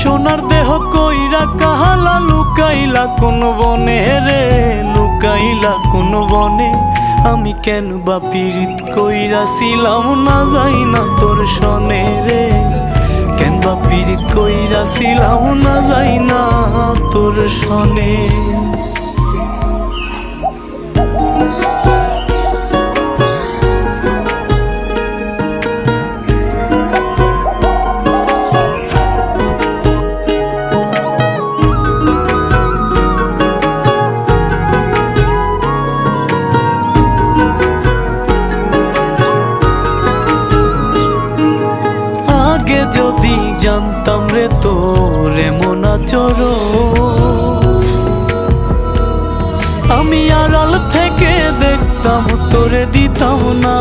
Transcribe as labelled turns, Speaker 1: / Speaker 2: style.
Speaker 1: সোনার দেহ কইরা কাহালা লুকাইলা কোন বনে রে, লুকাইলা কোন বনে। আমি কেন বা পীড়িত কইরাছিলাম না যাই না তোর সনে রে, কেন বা পীড়িত কইরাছিলাম না যাই না তোর সনে। আগে যদি জানতাম রে তোর এমন আচরণ, আমি আড়াল থেকে দেখতাম তোরে দিতাম না